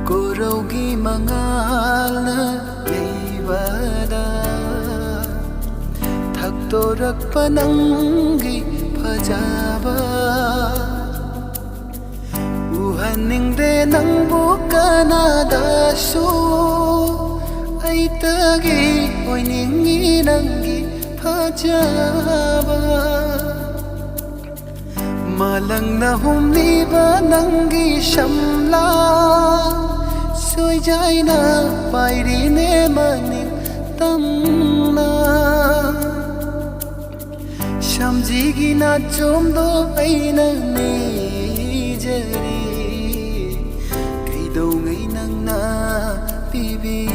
Korougi mangal na yaibada Thaktorakpa nangi phajaba Uhaningde nangbu kanadasu Aitagi oiningi nangi phajaba Malang na humniba nangi shamla Soy jai na pairi ne maning tamna Shamjigi na chomdo aina ne jari Kaidau ngai nang na bibi